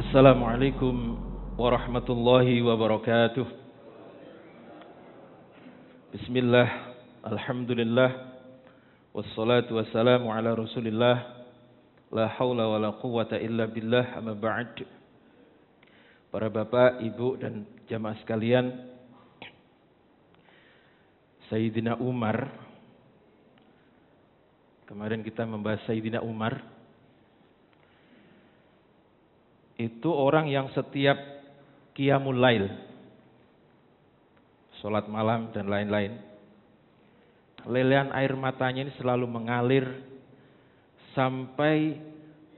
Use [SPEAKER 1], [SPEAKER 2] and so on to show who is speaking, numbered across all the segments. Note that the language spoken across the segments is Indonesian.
[SPEAKER 1] Assalamualaikum warahmatullahi wabarakatuh. Bismillah, alhamdulillah, wassalatu wassalamu ala rasulillah, la hawla wa la quwwata illa billah, amma ba'd. Para bapak, ibu dan jamaah sekalian, Sayyidina Umar, kemarin kita membahas Sayyidina Umar. Itu orang yang setiap qiyamul lail, sholat malam dan lain-lain, lelehan air matanya ini selalu mengalir sampai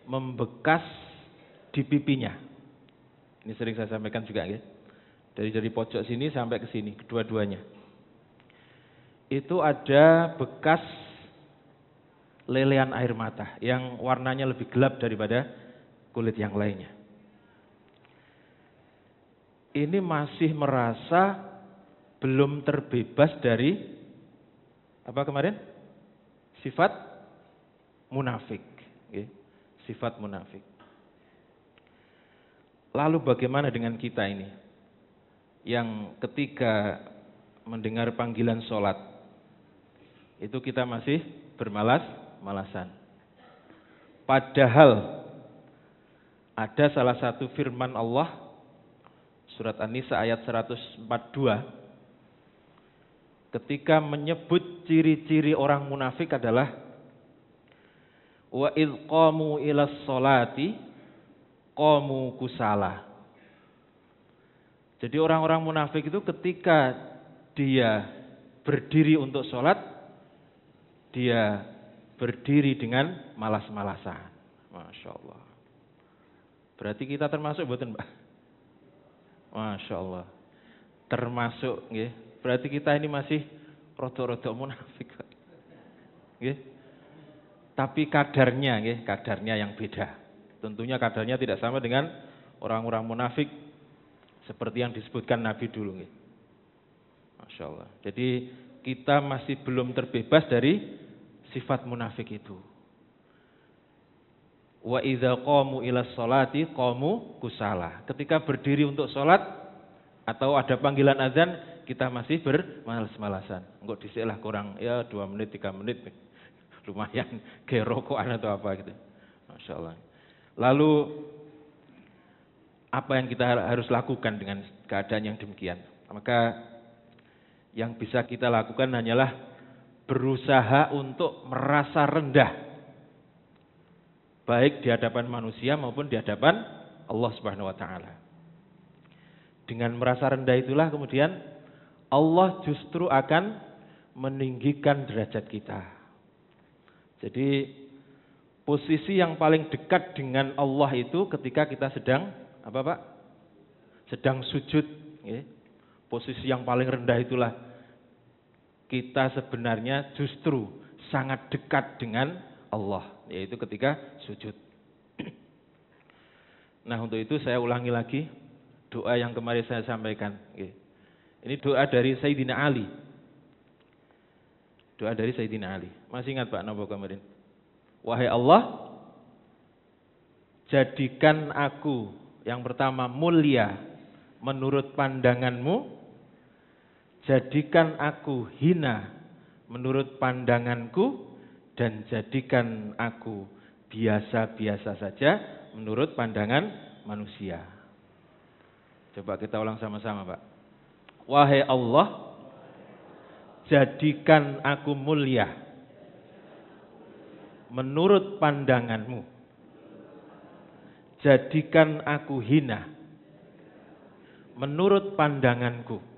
[SPEAKER 1] membekas di pipinya. Ini sering saya sampaikan juga ya. Dari pojok sini sampai ke sini, kedua-duanya. Itu ada bekas lelehan air mata yang warnanya lebih gelap daripada kulit yang lainnya. Ini masih merasa belum terbebas dari apa kemarin? Sifat munafik. Sifat munafik. Lalu bagaimana dengan kita ini? Yang ketika mendengar panggilan sholat, itu kita masih bermalas-malasan. Padahal ada salah satu firman Allah, Surat An-Nisa ayat 142, ketika menyebut ciri-ciri orang munafik adalah wa idh qamu ilas sholati qamu kusala. Jadi orang-orang munafik itu ketika dia berdiri untuk sholat, dia berdiri dengan malas-malasan. Masya Allah. Berarti kita termasuk mboten, Mbak? Masya Allah. Termasuk, nggih. Berarti kita ini masih rodok-rodok munafik. Nggih. Tapi kadarnya, nggih, kadarnya yang beda. Tentunya kadarnya tidak sama dengan orang-orang munafik seperti yang disebutkan Nabi dulu, nggih. Masya Allah. Jadi kita masih belum terbebas dari sifat munafik itu. Wa idza qamu ila sholati qamu kusala. Ketika berdiri untuk sholat atau ada panggilan azan, kita masih bermalas-malasan. Engko dhisik lah kurang ya 2 menit 3 menit. Lumayan ge rokokan atau apa gitu. Masya Allah. Lalu apa yang kita harus lakukan dengan keadaan yang demikian? Maka yang bisa kita lakukan hanyalah berusaha untuk merasa rendah, baik di hadapan manusia maupun di hadapan Allah Subhanahu wa taala. Dengan merasa rendah itulah kemudian Allah justru akan meninggikan derajat kita. Jadi posisi yang paling dekat dengan Allah itu ketika kita sedang apa Pak? Sedang sujud, ya. Posisi yang paling rendah itulah kita sebenarnya justru sangat dekat dengan Allah, yaitu ketika sujud. Nah, untuk itu saya ulangi lagi doa yang kemarin saya sampaikan. Ini doa dari Sayyidina Ali. Doa dari Sayyidina Ali. Masih ingat Pak Nopo kemarin? Wahai Allah, jadikan aku yang pertama mulia menurut pandanganmu, jadikan aku hina menurut pandanganku, dan jadikan aku biasa-biasa saja menurut pandangan manusia. Coba kita ulang sama-sama, Pak. Wahai Allah, jadikan aku mulia menurut pandanganmu, jadikan aku hina menurut pandanganku,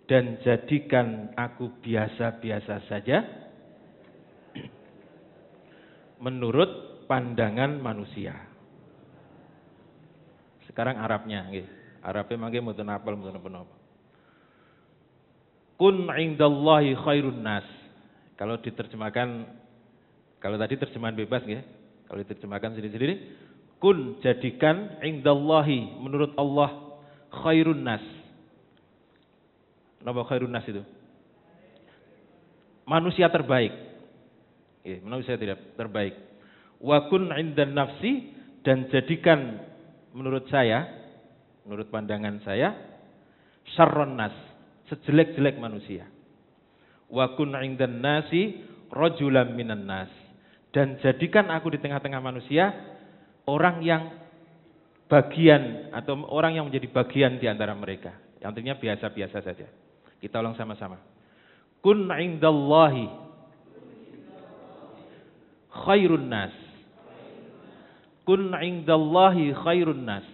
[SPEAKER 1] dan jadikan aku biasa-biasa saja menurut pandangan manusia. Sekarang Arabnya, nggih. Arabnya mangke mboten apal mboten apa-apa. Kun indallahi khairun nas. Kalau diterjemahkan, kalau tadi terjemahan bebas nggih. Kalau diterjemahkan sendiri-sendiri, kun jadikan indallahi menurut Allah khairun nas. Napa khairun nas itu? Manusia terbaik. Manusia tidak terbaik. Wa kun 'indan nafsi dan jadikan menurut saya, menurut pandangan saya, syarrun nas, sejelek-jelek manusia. Wa kun 'indan nasi rajulan minan nas, dan jadikan aku di tengah-tengah manusia orang yang bagian atau orang yang menjadi bagian di antara mereka. Yang artinya biasa-biasa saja. Kita ulang sama-sama. Kun 'indallahi khairun nas. Kun 'indallahi khairun nas.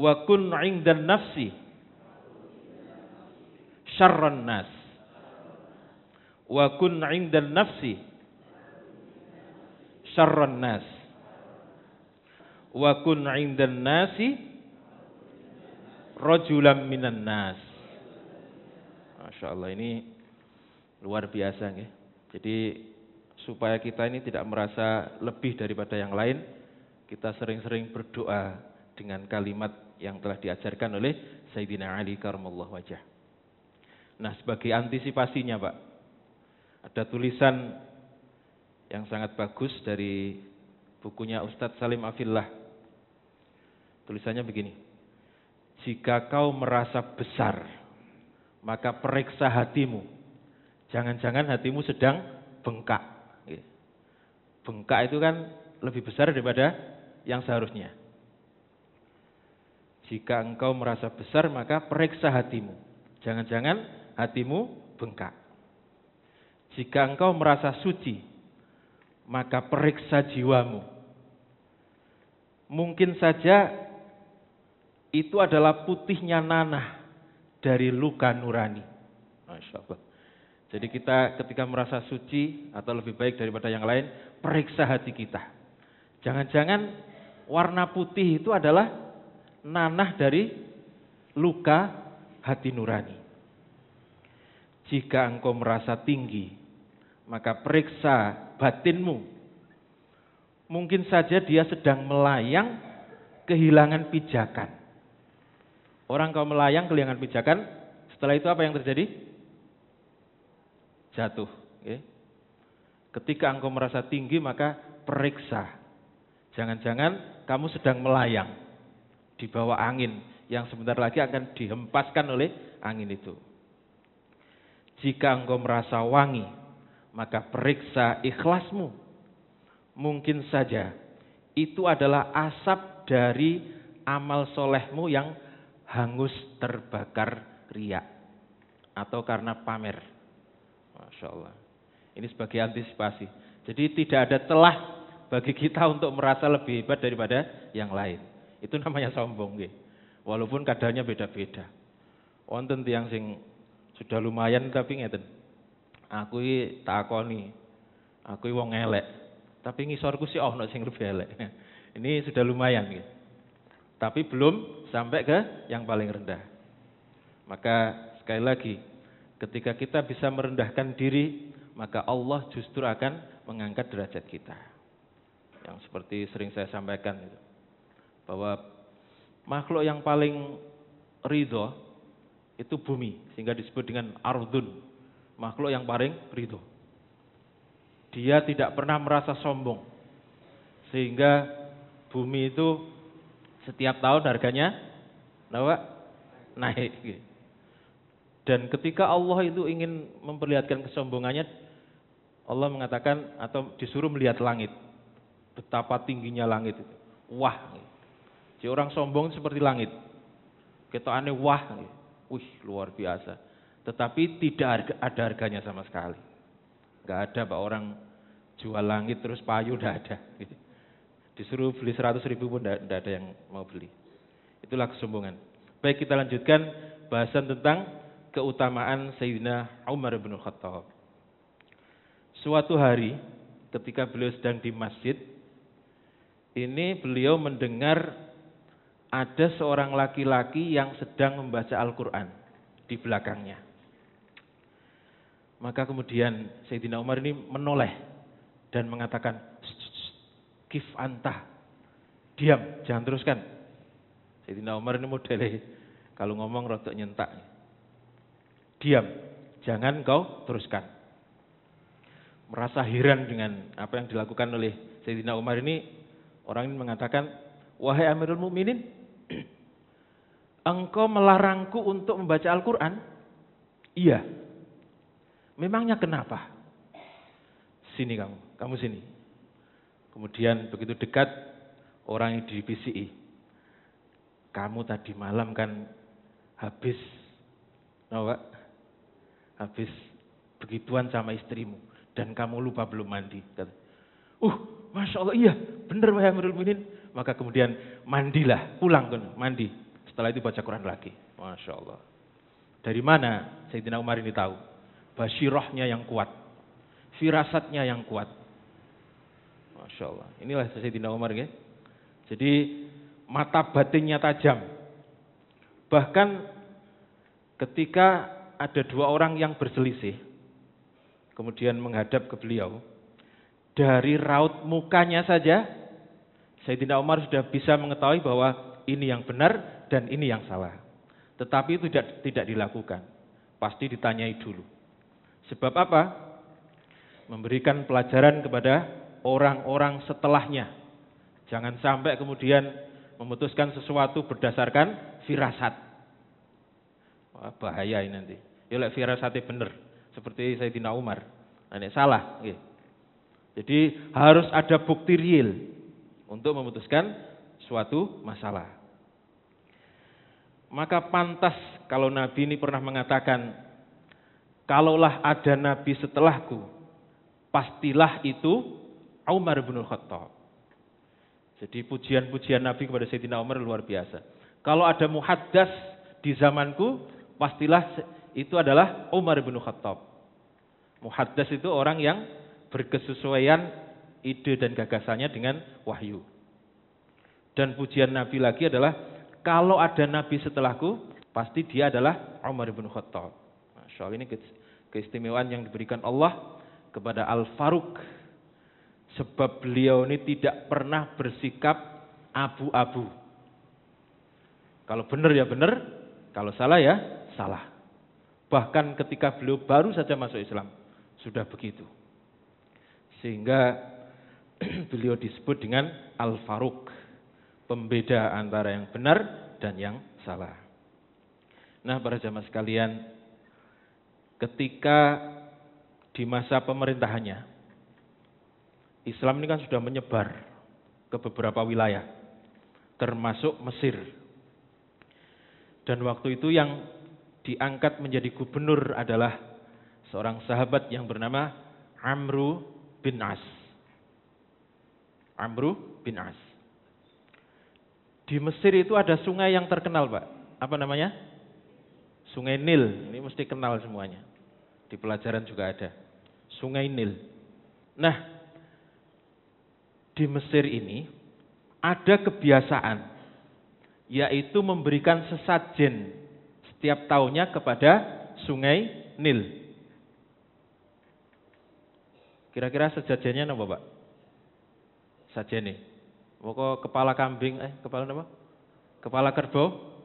[SPEAKER 1] Wa kun 'indan nafsi syarrun nas. Wa kun 'indan nafsi syarrun nas. Wa kun 'indan nasi rajulan minan nas. Masya Allah, ini luar biasa ya. Jadi supaya kita ini tidak merasa lebih daripada yang lain, kita sering-sering berdoa dengan kalimat yang telah diajarkan oleh Sayyidina Ali karramallahu wajah. Nah, sebagai antisipasinya Pak, ada tulisan yang sangat bagus dari bukunya Ustadz Salim Afillah. Tulisannya begini: jika kau merasa besar, maka periksa hatimu. Jangan-jangan hatimu sedang bengkak. Bengkak itu kan lebih besar daripada yang seharusnya. Jika engkau merasa besar, maka periksa hatimu. Jangan-jangan hatimu bengkak. Jika engkau merasa suci, maka periksa jiwamu. Mungkin saja itu adalah putihnya nanah dari luka nurani. Masya Allah. Jadi kita ketika merasa suci atau lebih baik daripada yang lain, periksa hati kita. Jangan-jangan warna putih itu adalah nanah dari luka hati nurani. Jika engkau merasa tinggi, maka periksa batinmu. Mungkin saja dia sedang melayang kehilangan pijakan. Orang kalau melayang kehilangan pijakan, setelah itu apa yang terjadi? Jatuh. Ketika engkau merasa tinggi, maka periksa. Jangan-jangan kamu sedang melayang di bawah angin yang sebentar lagi akan dihempaskan oleh angin itu. Jika engkau merasa wangi, maka periksa ikhlasmu. Mungkin saja itu adalah asap dari amal solehmu yang hangus terbakar riya atau karena pamer. Masya Allah. Ini sebagai antisipasi. Jadi tidak ada celah bagi kita untuk merasa lebih hebat daripada yang lain. Itu namanya sombong. Walaupun kadarnya beda-beda. Wonten tiyang sing sudah lumayan tapi ngeten. Aku iki takoni, aku iki wong elek. Tapi ngisorku sih ono sing lebih elek. Ini sudah lumayan gitu. Tapi belum sampai ke yang paling rendah. Maka sekali lagi, ketika kita bisa merendahkan diri, maka Allah justru akan mengangkat derajat kita. Yang seperti sering saya sampaikan gitu, bahwa makhluk yang paling ridho itu bumi, sehingga disebut dengan ardun, makhluk yang paling ridho. Dia tidak pernah merasa sombong, sehingga bumi itu setiap tahun harganya naik. Dan ketika Allah itu ingin memperlihatkan kesombongannya, Allah mengatakan atau disuruh melihat langit. Betapa tingginya langit itu. Wah. Si orang sombong seperti langit. Ketokane wah. Wih, luar biasa. Tetapi tidak ada harganya sama sekali. Enggak ada Pak orang jual langit terus payu, enggak ada. Disuruh beli 100.000 pun tidak ada yang mau beli. Itulah kesombongan. Baik, kita lanjutkan bahasan tentang keutamaan Sayyidina Umar bin Khattab. Suatu hari ketika beliau sedang di masjid, ini beliau mendengar ada seorang laki-laki yang sedang membaca Al-Quran di belakangnya. Maka kemudian Sayyidina Umar ini menoleh dan mengatakan, kif anta, diam, jangan teruskan. Sayyidina Umar ini modelnya kalau ngomong rodok nyentak. Diam, jangan kau teruskan. merasa heran dengan apa yang dilakukan oleh Sayyidina Umar ini. Orang ini mengatakan, wahai Amirul Mukminin, engkau melarangku untuk membaca Al-Quran? Iya. Memangnya kenapa? Sini kamu sini. Kemudian begitu dekat, orang yang dibisiki. Kamu tadi malam kan habis begituan sama istrimu. Dan kamu lupa belum mandi. Masya Allah, iya, benar wahai Amirul Mukminin. Maka kemudian mandilah, pulang mandi. Setelah itu baca Quran lagi. Masya Allah. Dari mana Sayyidina Umar ini tahu? Basyirahnya yang kuat. Firasatnya yang kuat. Masya Allah. Inilah Sayyidina Umar ya. Jadi mata batinnya tajam. Bahkan ketika ada dua orang yang berselisih, kemudian menghadap ke beliau, dari raut mukanya saja Sayyidina Umar sudah bisa mengetahui bahwa ini yang benar dan ini yang salah. Tetapi itu tidak dilakukan. Pasti ditanyai dulu. Sebab apa? Memberikan pelajaran kepada orang-orang setelahnya. Jangan sampai kemudian memutuskan sesuatu berdasarkan firasat. Wah, bahaya ini nanti. Ya lek firasatnya benar, seperti Sayyidina Umar. Ini salah. Jadi harus ada bukti real untuk memutuskan suatu masalah. Maka pantas kalau Nabi ini pernah mengatakan, kalaulah ada Nabi setelahku, pastilah itu Umar bin Khattab. Jadi pujian-pujian Nabi kepada Sayyidina Umar luar biasa. Kalau ada muhaddas di zamanku, pastilah itu adalah Umar bin Khattab. Muhaddas itu orang yang berkesesuaian ide dan gagasannya dengan wahyu. Dan pujian Nabi lagi adalah, kalau ada Nabi setelahku, pasti dia adalah Umar bin Khattab. Masya Allah, ini keistimewaan yang diberikan Allah kepada Al-Faruq. Sebab beliau ini tidak pernah bersikap abu-abu. Kalau benar ya benar, kalau salah ya salah. Bahkan ketika beliau baru saja masuk Islam, sudah begitu. Sehingga beliau disebut dengan Al-Faruq, pembeda antara yang benar dan yang salah. Nah, para jamaah sekalian, ketika di masa pemerintahannya, Islam ini kan sudah menyebar ke beberapa wilayah, termasuk Mesir. Dan waktu itu yang diangkat menjadi gubernur adalah seorang sahabat yang bernama Amru bin As. Amru bin As. Di Mesir itu ada sungai yang terkenal, Pak. Apa namanya? Sungai Nil. Ini mesti kenal semuanya. Di pelajaran juga ada. Sungai Nil. Nah, di Mesir ini ada kebiasaan, yaitu memberikan sesajen setiap tahunnya kepada Sungai Nil. Kira-kira sesajennya apa, Pak? Sajene. Pokok kepala kambing, kepala apa? Kepala kerbau?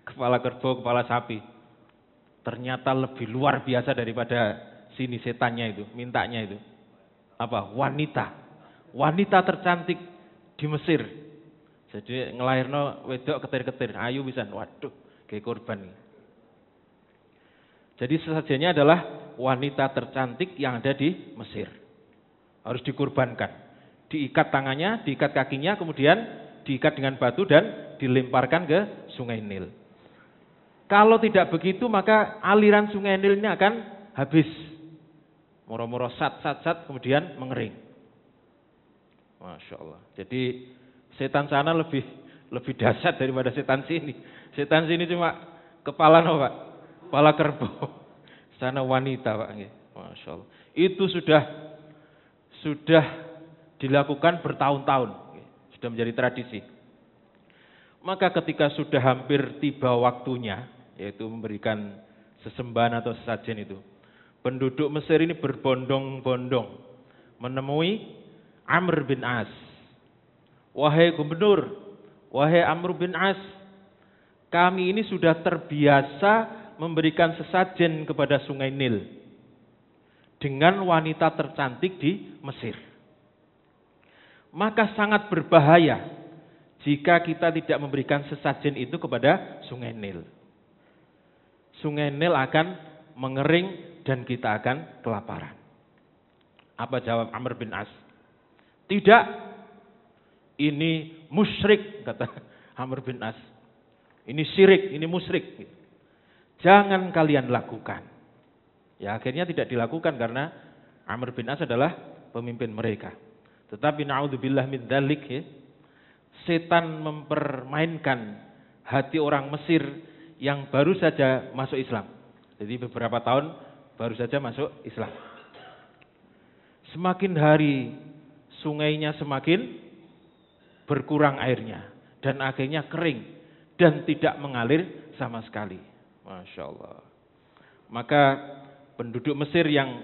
[SPEAKER 1] Kepala kerbau, kepala sapi. Ternyata lebih luar biasa daripada sini setannya itu, mintanya itu. Apa? Wanita. Wanita tercantik di Mesir. Jadi ngelahirno wedok ketir-ketir, ayu pisan. Waduh, kayak korban. Jadi sesajennya adalah wanita tercantik yang ada di Mesir. Harus dikurbankan. Diikat tangannya, diikat kakinya, kemudian diikat dengan batu dan dilemparkan ke Sungai Nil. Kalau tidak begitu, maka aliran Sungai Nil ini akan habis. Moro-moro sat, kemudian mengering. Masya Allah. Jadi setan sana lebih dahsyat daripada setan sini. Setan sini cuma kepala Pak? Kepala kerbau. Sana wanita, Pak. Masya Allah. Itu sudah dilakukan bertahun-tahun. Sudah menjadi tradisi. Maka ketika sudah hampir tiba waktunya, yaitu memberikan sesembahan atau sesajen itu, penduduk Mesir ini berbondong-bondong menemui Amr bin As. Wahai gubernur, wahai Amr bin As, kami ini sudah terbiasa memberikan sesajen kepada Sungai Nil. dengan wanita tercantik di Mesir. Maka sangat berbahaya jika kita tidak memberikan sesajen itu kepada Sungai Nil. Sungai Nil akan mengering dan kita akan kelaparan. Apa jawab Amr bin As? Tidak, ini musyrik, kata Amr bin As. Ini syirik, ini musyrik. Jangan kalian lakukan. Ya akhirnya tidak dilakukan karena Amr bin As adalah pemimpin mereka. Tetapi na'udzubillah min dzalik, ya, setan mempermainkan hati orang Mesir yang baru saja masuk Islam. Jadi beberapa tahun baru saja masuk Islam. Semakin hari sungainya semakin berkurang airnya dan akhirnya kering dan tidak mengalir sama sekali. Masya Allah. Maka penduduk Mesir yang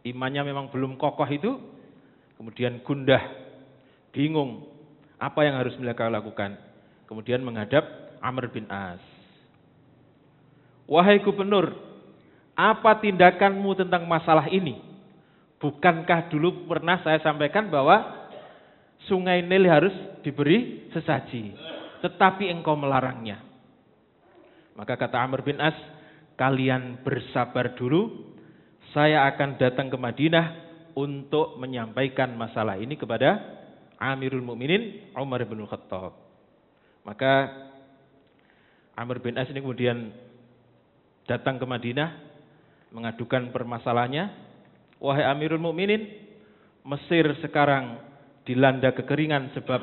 [SPEAKER 1] imannya memang belum kokoh itu kemudian gundah, bingung apa yang harus mereka lakukan. Kemudian menghadap Amr bin As. Wahai gubernur, apa tindakanmu tentang masalah ini? Bukankah dulu pernah saya sampaikan bahwa Sungai Nil harus diberi sesaji, tetapi engkau melarangnya. Maka kata Amr bin As, kalian bersabar dulu, saya akan datang ke Madinah untuk menyampaikan masalah ini kepada Amirul Mukminin Umar bin Khattab. Maka Amr bin As ini kemudian datang ke Madinah mengadukan permasalahannya. Wahai Amirul Mukminin, Mesir sekarang dilanda kekeringan sebab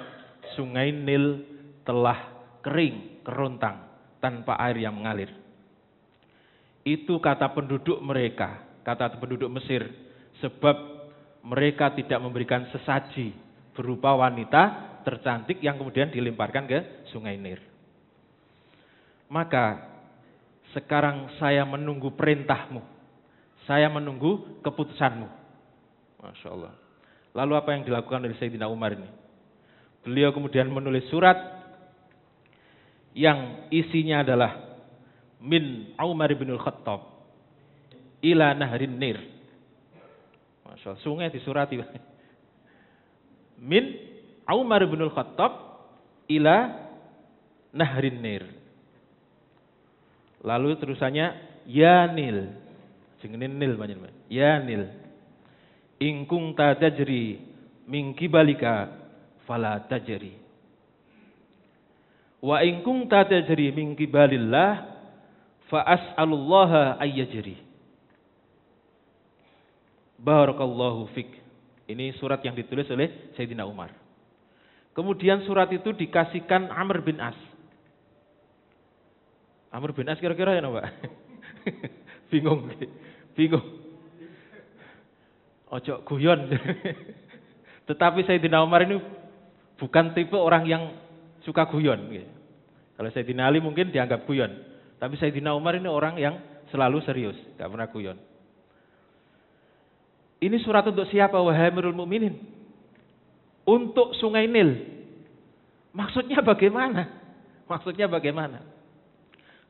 [SPEAKER 1] Sungai Nil telah kering, kerontang, tanpa air yang mengalir. Itu kata penduduk mereka, kata penduduk Mesir, sebab mereka tidak memberikan sesaji berupa wanita tercantik yang kemudian dilemparkan ke Sungai Nil. Maka sekarang saya menunggu perintahmu, saya menunggu keputusanmu. Masya Allah. Lalu apa yang dilakukan oleh Sayyidina Umar ini? Beliau kemudian menulis surat yang isinya adalah min Umar bin Khattab ila nahrin Nir. Masya Allah, sungai disurati. Min Umar bin Khattab ila nahrin Nir. Lalu terusannya ya Nil. Jenenge Nil panjenengan. Ya Nil. In kunta tajri min kibalika fala tajri. Wa in kunta tajri min kibalillah fa as'alullaha ayyajri. Barakallahu fik. Ini surat yang ditulis oleh Sayyidina Umar. Kemudian surat itu dikasihkan Amr bin As. Amr bin As kira-kira ya Pak? Bingung. Bingung. Ojo guyon. Tetapi Sayyidina Umar ini bukan tipe orang yang suka guyon. Kalau Sayyidina Ali mungkin dianggap guyon. Tapi Sayyidina Umar ini orang yang selalu serius. Gak pernah guyon. Ini surat untuk siapa wahai Amirul Mukminin? Untuk Sungai Nil. Maksudnya bagaimana? Maksudnya bagaimana?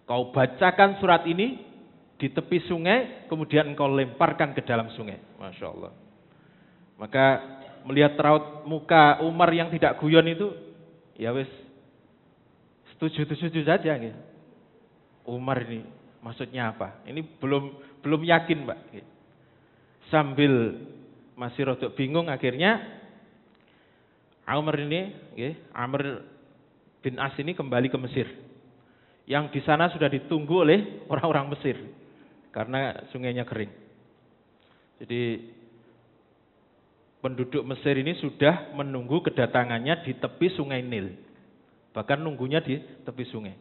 [SPEAKER 1] Kau bacakan surat ini di tepi sungai, kemudian engkau lemparkan ke dalam sungai. Masya Allah. Maka melihat raut muka Umar yang tidak guyon itu, ya wis setuju saja. Gitu. Umar ini maksudnya apa? Ini belum yakin, Pak. Gitu. Sambil masih rodok bingung, akhirnya Amr bin As ini kembali ke Mesir. Yang di sana sudah ditunggu oleh orang-orang Mesir karena sungainya kering. Jadi penduduk Mesir ini sudah menunggu kedatangannya di tepi Sungai Nil. Bahkan nunggunya di tepi sungai.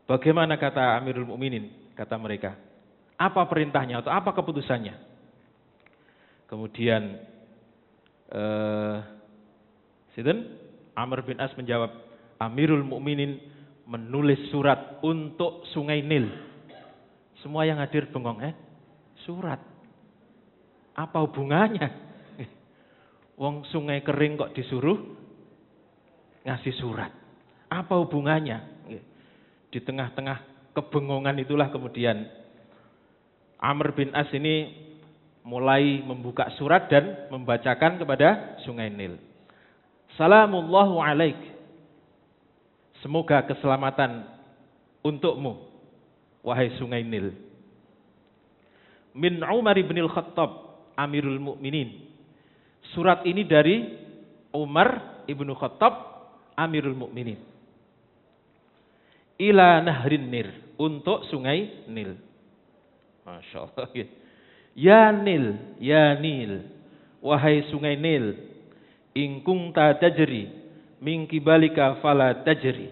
[SPEAKER 1] Bagaimana kata Amirul Mukminin? Kata mereka. Apa perintahnya atau apa keputusannya? Kemudian Amr bin As menjawab, Amirul Mukminin menulis surat untuk Sungai Nil. Semua yang hadir bengong, surat? Apa hubungannya? Wong sungai kering kok disuruh ngasih surat. Apa hubungannya? Di tengah-tengah kebengongan itulah kemudian Amr bin As ini mulai membuka surat dan membacakan kepada Sungai Nil. Salamullahu alaik. Semoga keselamatan untukmu, wahai Sungai Nil. Min Umar ibn al-Khattab, Amirul Mukminin. Surat ini dari Umar ibn Khattab, Amirul Mukminin. Ila Nahrin Nil, untuk Sungai Nil. Masya Allah. Ya Nil, ya Nil, wahai Sungai Nil, in kunta tajri min kibalika fala tajri.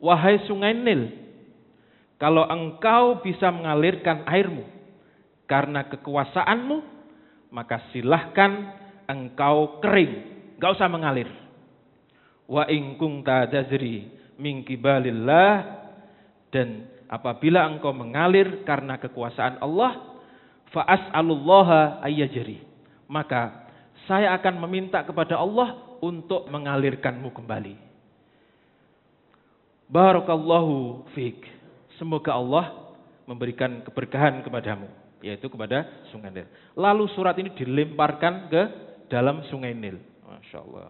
[SPEAKER 1] Wahai Sungai Nil, kalau engkau bisa mengalirkan airmu karena kekuasaanmu, maka silahkan engkau kering, enggak usah mengalir. Wa in kunta tajri min kibalillah, dan apabila engkau mengalir karena kekuasaan Allah, fa as'alullaha ayyajri, maka saya akan meminta kepada Allah untuk mengalirkanmu kembali. Barakallahu fiik. Semoga Allah memberikan keberkahan kepadamu, yaitu kepada Sungai Nil. Lalu surat ini dilemparkan ke dalam Sungai Nil. Masya Allah.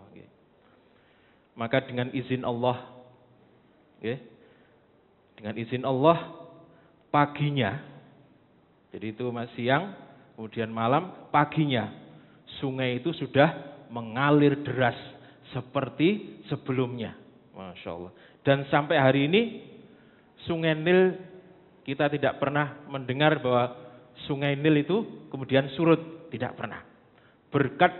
[SPEAKER 1] Maka dengan izin Allah, dengan izin Allah, paginya, jadi itu masih siang, kemudian malam, paginya sungai itu sudah mengalir deras seperti sebelumnya. Masya Allah. Dan sampai hari ini Sungai Nil, kita tidak pernah mendengar bahwa Sungai Nil itu kemudian surut, tidak pernah. Berkat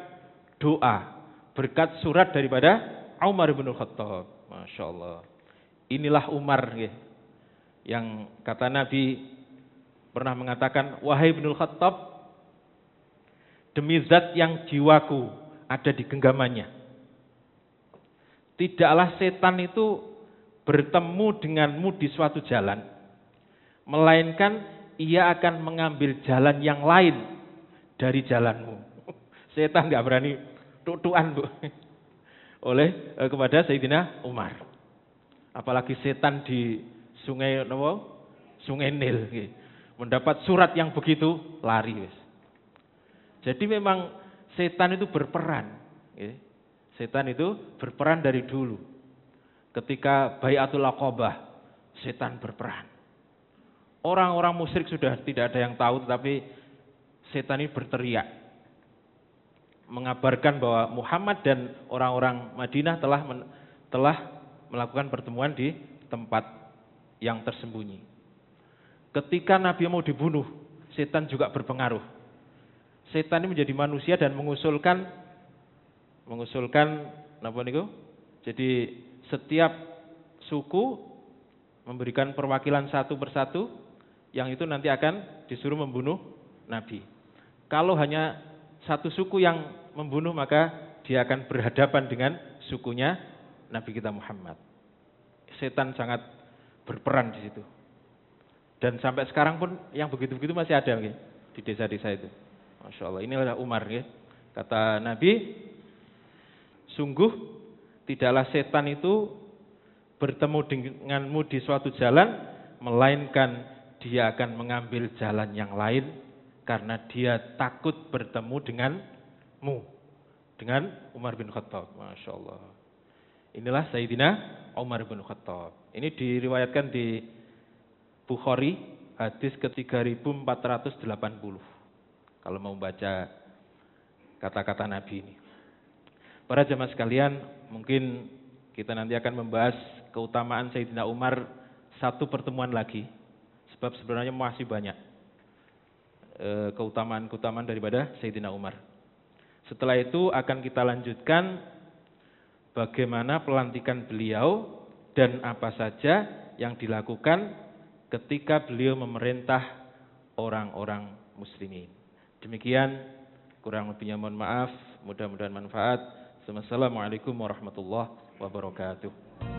[SPEAKER 1] doa, berkat surat daripada Umar bin Khattab. Masya Allah. Inilah Umar yang kata Nabi pernah mengatakan, wahai bin Khattab, demi zat yang jiwaku ada di genggamannya, tidaklah setan itu bertemu denganmu di suatu jalan, melainkan ia akan mengambil jalan yang lain dari jalanmu. Setan nggak berani tutuan oleh kepada Sayyidina Umar. Apalagi setan di Sungai Nil, mendapat surat yang begitu, lari. Jadi memang setan itu berperan. Setan itu berperan dari dulu. Ketika Bai'atul Aqabah, setan berperan. Orang-orang musyrik sudah tidak ada yang tahu, tetapi setan ini berteriak, mengabarkan bahwa Muhammad dan orang-orang Madinah telah melakukan pertemuan di tempat yang tersembunyi. Ketika Nabi mau dibunuh, setan juga berpengaruh. Setan ini menjadi manusia dan mengusulkan apa niku? Jadi setiap suku memberikan perwakilan satu persatu, yang itu nanti akan disuruh membunuh Nabi. Kalau hanya satu suku yang membunuh, maka dia akan berhadapan dengan sukunya Nabi kita Muhammad. Setan sangat berperan di situ. Dan sampai sekarang pun yang begitu-begitu masih ada di desa-desa itu. Masya Allah, inilah Umar. Kata Nabi, sungguh tidaklah setan itu bertemu denganmu di suatu jalan, melainkan dia akan mengambil jalan yang lain karena dia takut bertemu denganmu, dengan Umar bin Khattab. Masya Allah. Inilah Sayyidina Umar bin Khattab. Ini diriwayatkan di Bukhari, hadis ke-3480. Kalau mau baca kata-kata Nabi ini. Para jemaah sekalian, mungkin kita nanti akan membahas keutamaan Sayyidina Umar satu pertemuan lagi. Sebab sebenarnya masih banyak keutamaan-keutamaan daripada Sayyidina Umar. Setelah itu akan kita lanjutkan bagaimana pelantikan beliau dan apa saja yang dilakukan ketika beliau memerintah orang-orang muslimin. Demikian, kurang lebihnya mohon maaf, mudah-mudahan manfaat. Assalamualaikum warahmatullahi wabarakatuh.